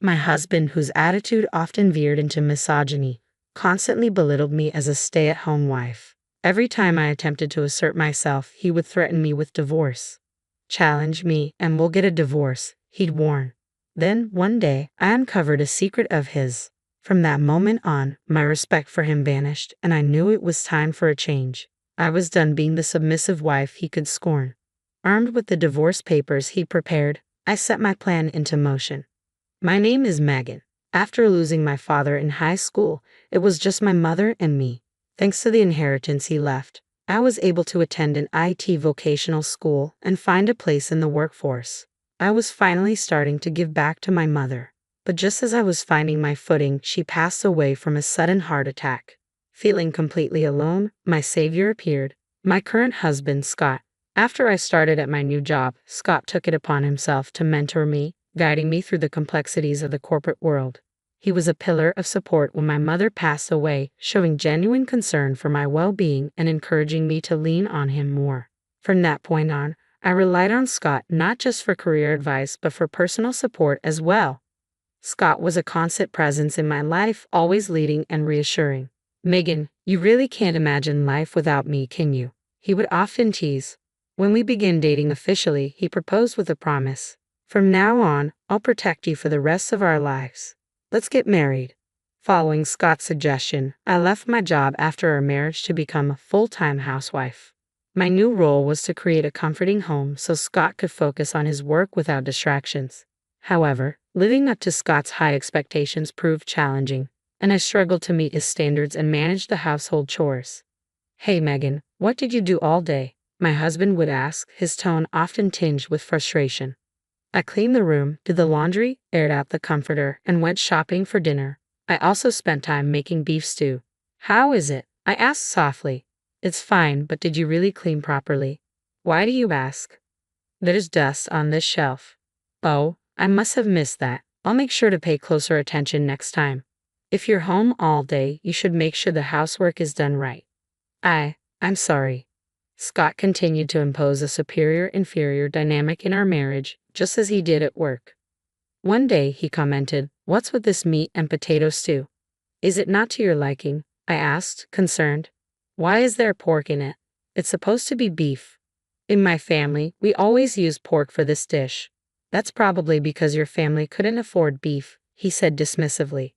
My husband, whose attitude often veered into misogyny, constantly belittled me as a stay-at-home wife. Every time I attempted to assert myself, he would threaten me with divorce. "Challenge me, and we'll get a divorce," he'd warn. Then, one day, I uncovered a secret of his. From that moment on, my respect for him vanished, and I knew it was time for a change. I was done being the submissive wife he could scorn. Armed with the divorce papers he prepared, I set my plan into motion. My name is Megan. After losing my father in high school, it was just my mother and me. Thanks to the inheritance he left, I was able to attend an IT vocational school and find a place in the workforce. I was finally starting to give back to my mother. But just as I was finding my footing, she passed away from a sudden heart attack. Feeling completely alone, my savior appeared, my current husband, Scott. After I started at my new job, Scott took it upon himself to mentor me, guiding me through the complexities of the corporate world. He was a pillar of support when my mother passed away, showing genuine concern for my well-being and encouraging me to lean on him more. From that point on, I relied on Scott not just for career advice but for personal support as well. Scott was a constant presence in my life, always leading and reassuring. "Megan, you really can't imagine life without me, can you?" he would often tease. When we began dating officially, he proposed with a promise. "From now on, I'll protect you for the rest of our lives. Let's get married." Following Scott's suggestion, I left my job after our marriage to become a full-time housewife. My new role was to create a comforting home so Scott could focus on his work without distractions. However, living up to Scott's high expectations proved challenging, and I struggled to meet his standards and manage the household chores. "Hey Megan, what did you do all day?" my husband would ask, his tone often tinged with frustration. "I cleaned the room, did the laundry, aired out the comforter, and went shopping for dinner. I also spent time making beef stew." "How is it?" I asked softly. "It's fine, but did you really clean properly?" "Why do you ask?" "There's dust on this shelf." "Oh, I must have missed that. I'll make sure to pay closer attention next time. If you're home all day, you should make sure the housework is done right." I'm sorry." Scott continued to impose a superior-inferior dynamic in our marriage, just as he did at work. One day, he commented, "What's with this meat and potato stew? Is it not to your liking?" I asked, concerned. "Why is there pork in it? It's supposed to be beef." "In my family, we always use pork for this dish." "That's probably because your family couldn't afford beef," he said dismissively.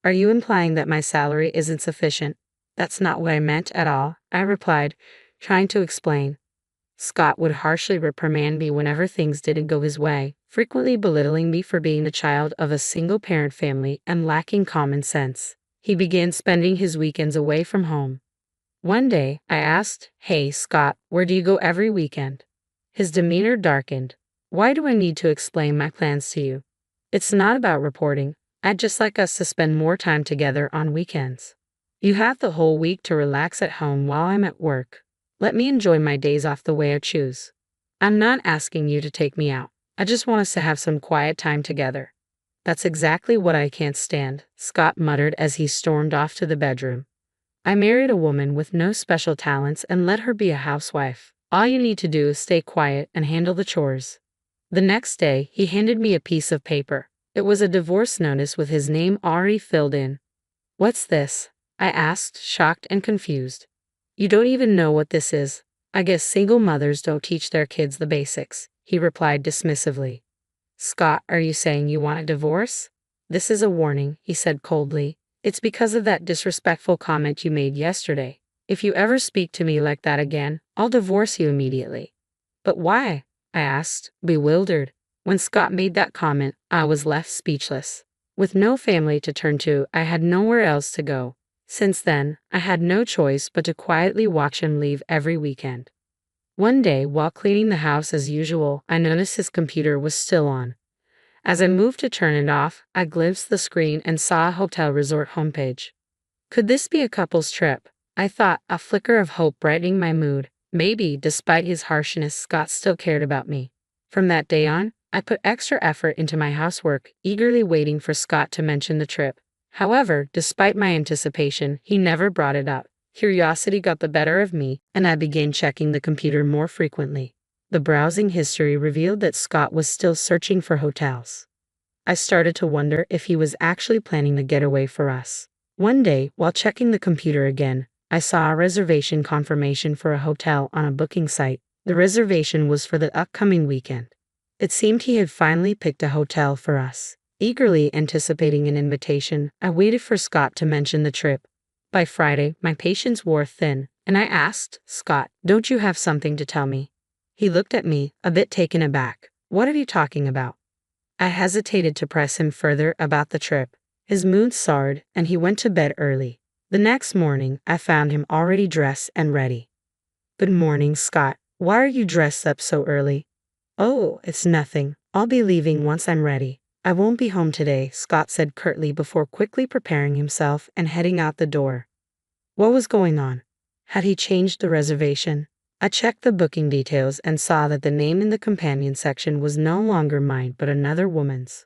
"Are you implying that my salary isn't sufficient?" "That's not what I meant at all," I replied, trying to explain. Scott would harshly reprimand me whenever things didn't go his way, frequently belittling me for being the child of a single-parent family and lacking common sense. He began spending his weekends away from home. One day, I asked, "Hey, Scott, where do you go every weekend?" His demeanor darkened. "Why do I need to explain my plans to you? It's not about reporting. I'd just like us to spend more time together on weekends. You have the whole week to relax at home while I'm at work. Let me enjoy my days off the way I choose. I'm not asking you to take me out. I just want us to have some quiet time together." "That's exactly what I can't stand," Scott muttered as he stormed off to the bedroom. "I married a woman with no special talents and let her be a housewife. All you need to do is stay quiet and handle the chores." The next day, he handed me a piece of paper. It was a divorce notice with his name already filled in. "What's this?" I asked, shocked and confused. "You don't even know what this is. I guess single mothers don't teach their kids the basics," he replied dismissively. "Scott, are you saying you want a divorce?" "This is a warning," he said coldly. "It's because of that disrespectful comment you made yesterday. If you ever speak to me like that again, I'll divorce you immediately." "But why?" I asked, bewildered. When Scott made that comment, I was left speechless. With no family to turn to, I had nowhere else to go. Since then, I had no choice but to quietly watch him leave every weekend. One day, while cleaning the house as usual, I noticed his computer was still on. As I moved to turn it off, I glimpsed the screen and saw a hotel resort homepage. Could this be a couple's trip? I thought, a flicker of hope brightening my mood. Maybe, despite his harshness, Scott still cared about me. From that day on, I put extra effort into my housework, eagerly waiting for Scott to mention the trip. However, despite my anticipation, he never brought it up. Curiosity got the better of me, and I began checking the computer more frequently. The browsing history revealed that Scott was still searching for hotels. I started to wonder if he was actually planning the getaway for us. One day, while checking the computer again, I saw a reservation confirmation for a hotel on a booking site. The reservation was for the upcoming weekend. It seemed he had finally picked a hotel for us. Eagerly anticipating an invitation, I waited for Scott to mention the trip. By Friday, my patience wore thin, and I asked, "Scott, don't you have something to tell me?" He looked at me, a bit taken aback. "What are you talking about?" I hesitated to press him further about the trip. His mood soured, and he went to bed early. The next morning, I found him already dressed and ready. "Good morning, Scott. Why are you dressed up so early?" "Oh, it's nothing. I'll be leaving once I'm ready. I won't be home today," Scott said curtly before quickly preparing himself and heading out the door. What was going on? Had he changed the reservation? I checked the booking details and saw that the name in the companion section was no longer mine but another woman's.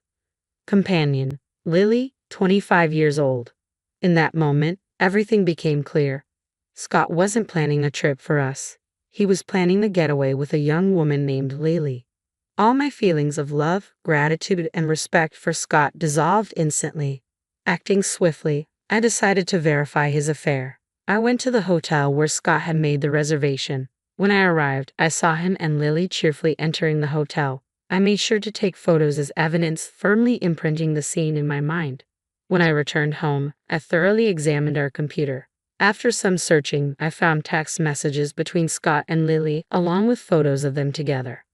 Companion, Lily, 25 years old. In that moment, everything became clear. Scott wasn't planning a trip for us. He was planning the getaway with a young woman named Lily. All my feelings of love, gratitude, and respect for Scott dissolved instantly. Acting swiftly, I decided to verify his affair. I went to the hotel where Scott had made the reservation. When I arrived, I saw him and Lily cheerfully entering the hotel. I made sure to take photos as evidence, firmly imprinting the scene in my mind. When I returned home, I thoroughly examined our computer. After some searching, I found text messages between Scott and Lily, along with photos of them together.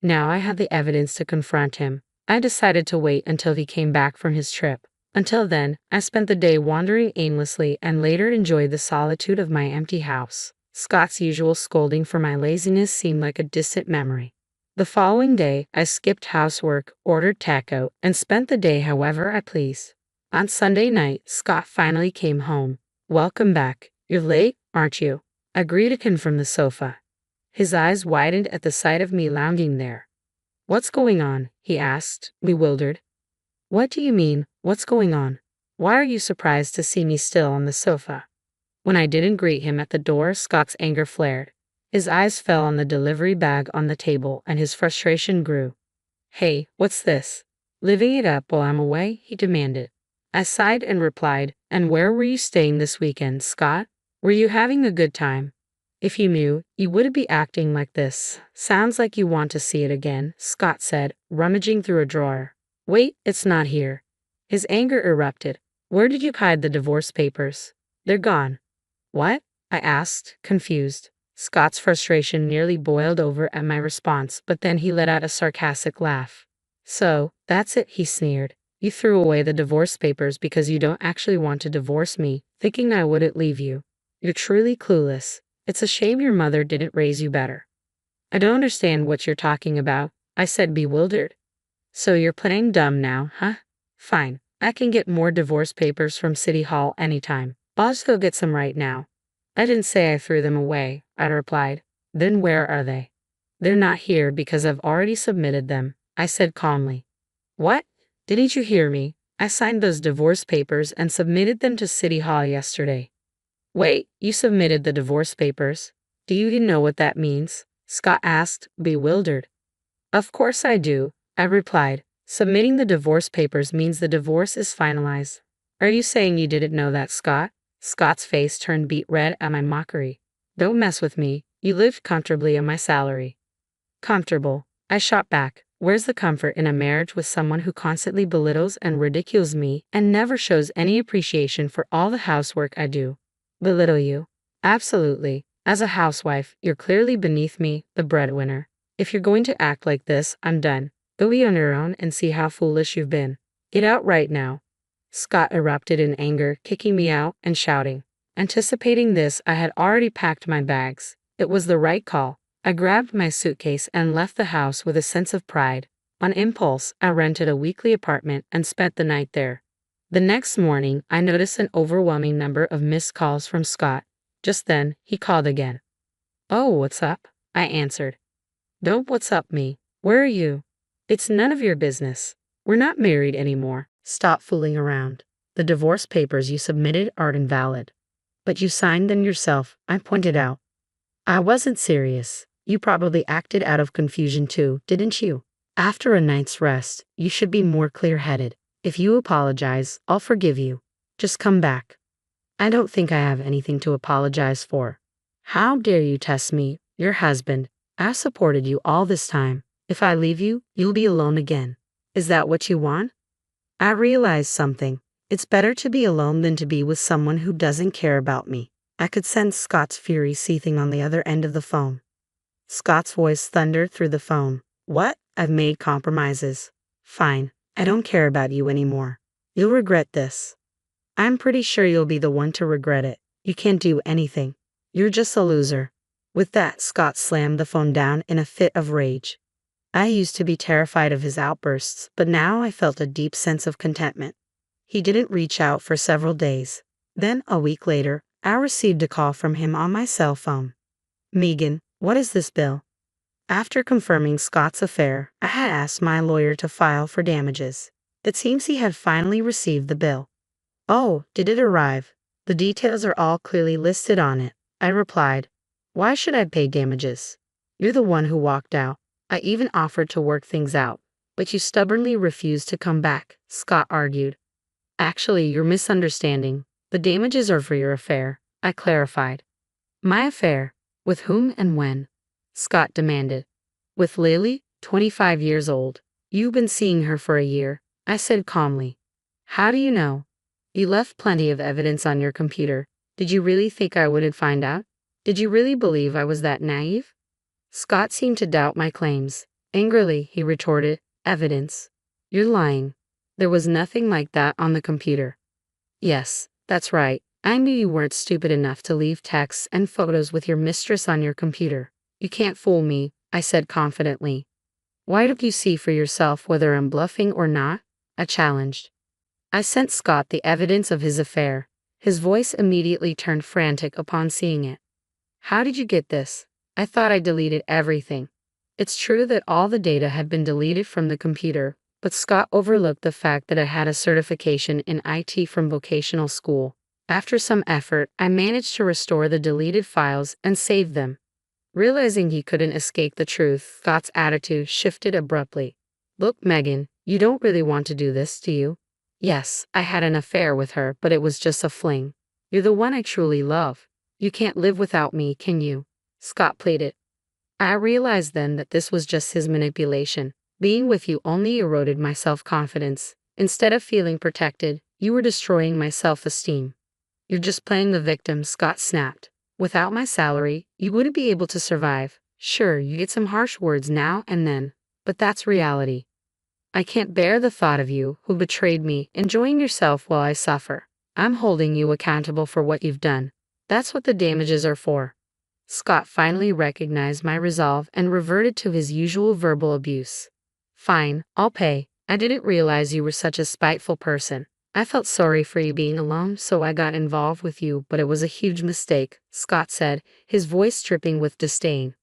Now I had the evidence to confront him. I decided to wait until he came back from his trip. Until then, I spent the day wandering aimlessly and later enjoyed the solitude of my empty house. Scott's usual scolding for my laziness seemed like a distant memory. The following day, I skipped housework, ordered takeout, and spent the day however I pleased. On Sunday night, Scott finally came home. "Welcome back. You're late, aren't you?" I greeted him from the sofa. His eyes widened at the sight of me lounging there. "What's going on?" he asked, bewildered. "What do you mean, what's going on? Why are you surprised to see me still on the sofa?" When I didn't greet him at the door, Scott's anger flared. His eyes fell on the delivery bag on the table, and his frustration grew. "Hey, what's this? Living it up while I'm away?" he demanded. I sighed and replied, "And where were you staying this weekend, Scott? Were you having a good time? If you knew, you wouldn't be acting like this. Sounds like you want to see it again," Scott said, rummaging through a drawer. "Wait, it's not here." His anger erupted. "Where did you hide the divorce papers?" "They're gone." "What?" I asked, confused. Scott's frustration nearly boiled over at my response, but then he let out a sarcastic laugh. "So, that's it," he sneered. "You threw away the divorce papers because you don't actually want to divorce me, thinking I wouldn't leave you. You're truly clueless. It's a shame your mother didn't raise you better." "I don't understand what you're talking about," I said, bewildered. "So you're playing dumb now, huh? Fine, I can get more divorce papers from City Hall anytime. I'll just go get some right now." "I didn't say I threw them away," I replied. "Then where are they?" "They're not here because I've already submitted them," I said calmly. "What? Didn't you hear me? I signed those divorce papers and submitted them to City Hall yesterday." "Wait, you submitted the divorce papers? Do you even know what that means?" Scott asked, bewildered. "Of course I do," I replied. "Submitting the divorce papers means the divorce is finalized." "Are you saying you didn't know that, Scott?" Scott's face turned beet red at my mockery. "Don't mess with me. You lived comfortably on my salary." "Comfortable?" I shot back. "Where's the comfort in a marriage with someone who constantly belittles and ridicules me and never shows any appreciation for all the housework I do?" "Belittle you?" "Absolutely. As a housewife, you're clearly beneath me, the breadwinner. If you're going to act like this, I'm done. Go be on your own and see how foolish you've been. Get out right now." Scott erupted in anger, kicking me out and shouting. Anticipating this, I had already packed my bags. It was the right call. I grabbed my suitcase and left the house with a sense of pride. On impulse, I rented a weekly apartment and spent the night there. The next morning, I noticed an overwhelming number of missed calls from Scott. Just then, he called again. "Oh, what's up?" I answered. "Don't what's up me. Where are you?" "It's none of your business. We're not married anymore. Stop fooling around. The divorce papers you submitted aren't invalid." "But you signed them yourself," I pointed out. "I wasn't serious. You probably acted out of confusion too, didn't you?" After a night's rest, you should be more clear-headed. If you apologize, I'll forgive you. Just come back. I don't think I have anything to apologize for. How dare you test me, your husband? I've supported you all this time. If I leave you, you'll be alone again. Is that what you want? I realized something. It's better to be alone than to be with someone who doesn't care about me. I could sense Scott's fury seething on the other end of the phone. Scott's voice thundered through the phone. What? I've made compromises. Fine. I don't care about you anymore. You'll regret this. I'm pretty sure you'll be the one to regret it. You can't do anything. You're just a loser. With that, Scott slammed the phone down in a fit of rage. I used to be terrified of his outbursts, but now I felt a deep sense of contentment. He didn't reach out for several days. Then, a week later, I received a call from him on my cell phone. Megan, what is this bill? After confirming Scott's affair, I had asked my lawyer to file for damages. It seems he had finally received the bill. Oh, did it arrive? The details are all clearly listed on it, I replied. Why should I pay damages? You're the one who walked out. I even offered to work things out, but you stubbornly refused to come back, Scott argued. Actually, you're misunderstanding. The damages are for your affair, I clarified. My affair? With whom and when? Scott demanded. With Lily, 25 years old. You've been seeing her for a year, I said calmly. How do you know? You left plenty of evidence on your computer. Did you really think I wouldn't find out? Did you really believe I was that naive? Scott seemed to doubt my claims. Angrily, he retorted, Evidence? You're lying. There was nothing like that on the computer. Yes, that's right. I knew you weren't stupid enough to leave texts and photos with your mistress on your computer. You can't fool me, I said confidently. Why don't you see for yourself whether I'm bluffing or not? I challenged. I sent Scott the evidence of his affair. His voice immediately turned frantic upon seeing it. How did you get this? I thought I deleted everything. It's true that all the data had been deleted from the computer, but Scott overlooked the fact that I had a certification in IT from vocational school. After some effort, I managed to restore the deleted files and save them. Realizing he couldn't escape the truth, Scott's attitude shifted abruptly. Look, Megan, you don't really want to do this, do you? Yes, I had an affair with her, but it was just a fling. You're the one I truly love. You can't live without me, can you? Scott pleaded. I realized then that this was just his manipulation. Being with you only eroded my self-confidence. Instead of feeling protected, you were destroying my self-esteem. You're just playing the victim, Scott snapped. Without my salary, you wouldn't be able to survive. Sure, you get some harsh words now and then, but that's reality. I can't bear the thought of you, who betrayed me, enjoying yourself while I suffer. I'm holding you accountable for what you've done. That's what the damages are for. Scott finally recognized my resolve and reverted to his usual verbal abuse. Fine, I'll pay. I didn't realize you were such a spiteful person. I felt sorry for you being alone, so I got involved with you, but it was a huge mistake, Scott said, his voice dripping with disdain.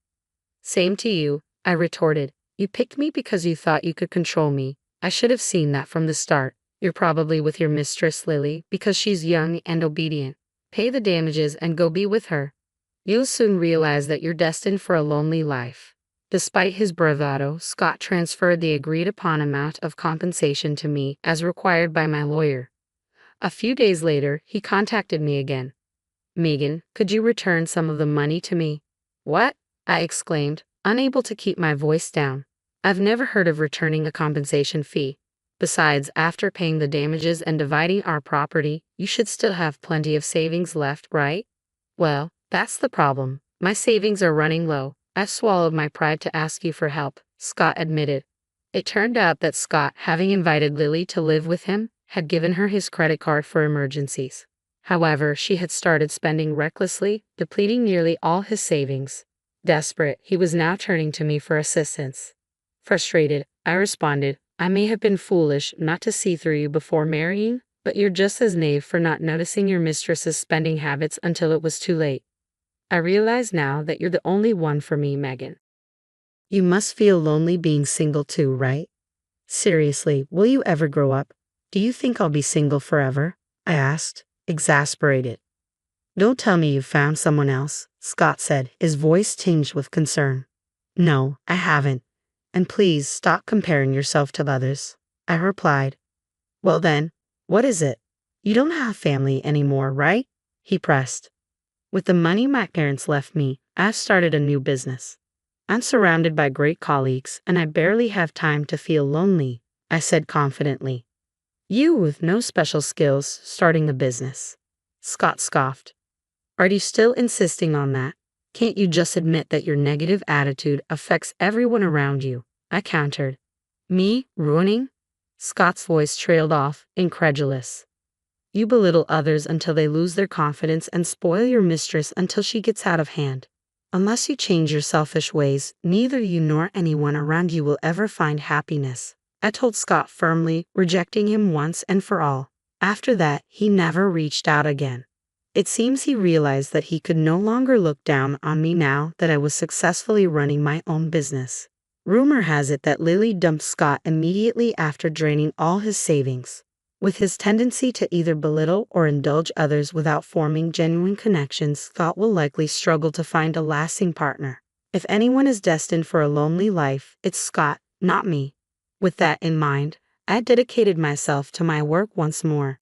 Same to you, I retorted. You picked me because you thought you could control me. I should have seen that from the start. You're probably with your mistress, Lily, because she's young and obedient. Pay the damages and go be with her. You'll soon realize that you're destined for a lonely life. Despite his bravado, Scott transferred the agreed-upon amount of compensation to me as required by my lawyer. A few days later, he contacted me again. Megan, could you return some of the money to me? What? I exclaimed, unable to keep my voice down. I've never heard of returning a compensation fee. Besides, after paying the damages and dividing our property, you should still have plenty of savings left, right? Well, that's the problem. My savings are running low. I've swallowed my pride to ask you for help, Scott admitted. It turned out that Scott, having invited Lily to live with him, had given her his credit card for emergencies. However, she had started spending recklessly, depleting nearly all his savings. Desperate, he was now turning to me for assistance. Frustrated, I responded, I may have been foolish not to see through you before marrying, but you're just as naive for not noticing your mistress's spending habits until it was too late. I realize now that you're the only one for me, Megan. You must feel lonely being single too, right? Seriously, will you ever grow up? Do you think I'll be single forever? I asked, exasperated. Don't tell me you've found someone else, Scott said, his voice tinged with concern. No, I haven't. And please stop comparing yourself to others. I replied. Well then, what is it? You don't have family anymore, right? He pressed. With the money my parents left me, I've started a new business. I'm surrounded by great colleagues, and I barely have time to feel lonely, I said confidently. You with no special skills starting a business. Scott scoffed. Are you still insisting on that? Can't you just admit that your negative attitude affects everyone around you? I countered. Me ruining? Scott's voice trailed off, incredulous. You belittle others until they lose their confidence and spoil your mistress until she gets out of hand. Unless you change your selfish ways, neither you nor anyone around you will ever find happiness, I told Scott firmly, rejecting him once and for all. After that, he never reached out again. It seems he realized that he could no longer look down on me now that I was successfully running my own business. Rumor has it that Lily dumped Scott immediately after draining all his savings. With his tendency to either belittle or indulge others without forming genuine connections, Scott will likely struggle to find a lasting partner. If anyone is destined for a lonely life, it's Scott, not me. With that in mind, I dedicated myself to my work once more.